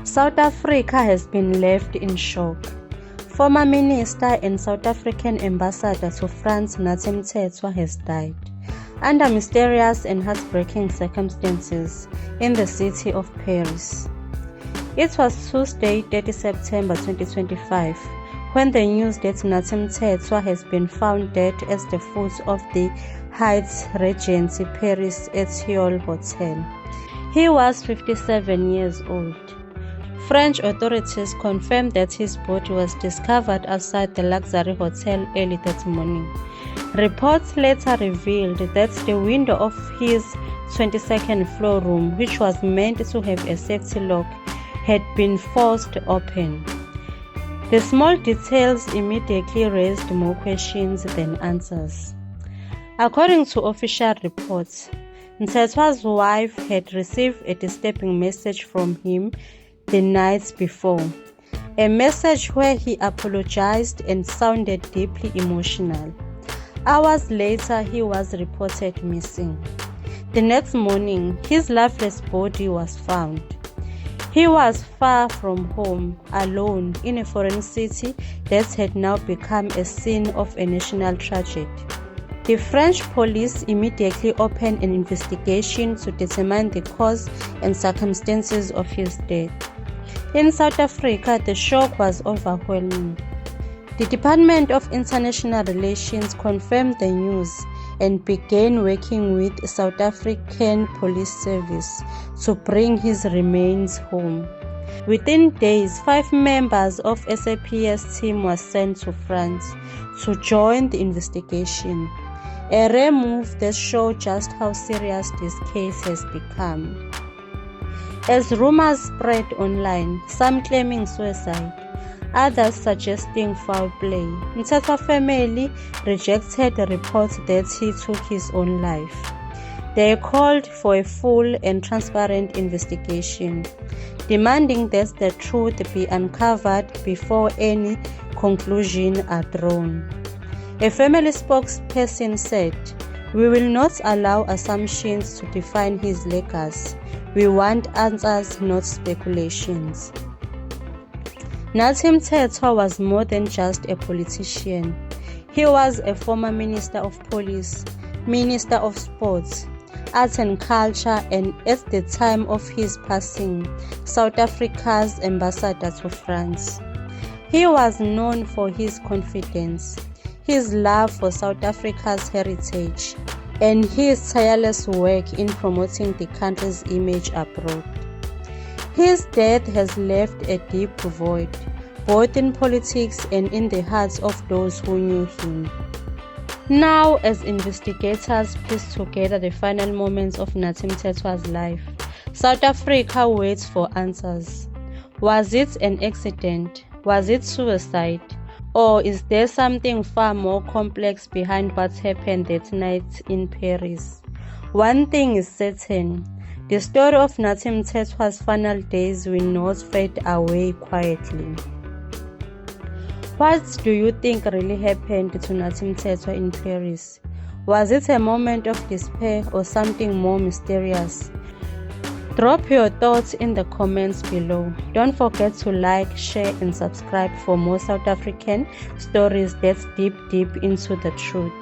South Africa has been left in shock. Former Minister and South African Ambassador to France Nathi Mthethwa has died under mysterious and heartbreaking circumstances in the city of Paris. It was Tuesday, 30 September 2025, when the news that Nathi Mthethwa has been found dead at the foot of the Hyatt Regency Paris Etiole Hotel. He was 57 years old. French authorities confirmed that his body was discovered outside the luxury hotel early that morning. Reports later revealed that the window of his 22nd floor room, which was meant to have a safety lock, had been forced open. The small details immediately raised more questions than answers. According to official reports, Mthethwa's wife had received a disturbing message from him the night before, a message where he apologized and sounded deeply emotional. Hours later, he was reported missing. The next morning, his lifeless body was found. He was far from home, alone, in a foreign city that had now become a scene of a national tragedy. The French police immediately opened an investigation to determine the cause and circumstances of his death. In South Africa, the shock was overwhelming. The Department of International Relations confirmed the news and began working with the South African Police Service to bring his remains home. Within days, 5 members of SAPS team were sent to France to join the investigation, a rare move that shows just how serious this case has become. As rumors spread online, some claiming suicide, others suggesting foul play, Mthethwa family rejected the report that he took his own life. They called for a full and transparent investigation, demanding that the truth be uncovered before any conclusions are drawn. A family spokesperson said, "We will not allow assumptions to define his legacy. We want answers, not speculations." Nathi Mthethwa was more than just a politician. He was a former Minister of Police, Minister of Sports, Arts and Culture, and at the time of his passing, South Africa's Ambassador to France. He was known for his confidence, his love for South Africa's heritage, and his tireless work in promoting the country's image abroad. His death has left a deep void, both in politics and in the hearts of those who knew him. Now, as investigators piece together the final moments of Nathi Mthethwa's life, South Africa waits for answers. Was it an accident? Was it suicide? Or is there something far more complex behind what happened that night in Paris? One thing is certain, the story of Nathi Mthethwa's final days will not fade away quietly. What do you think really happened to Nathi Mthethwa in Paris? Was it a moment of despair or something more mysterious? Drop your thoughts in the comments below. Don't forget to like, share and subscribe for more South African stories that deep into the truth.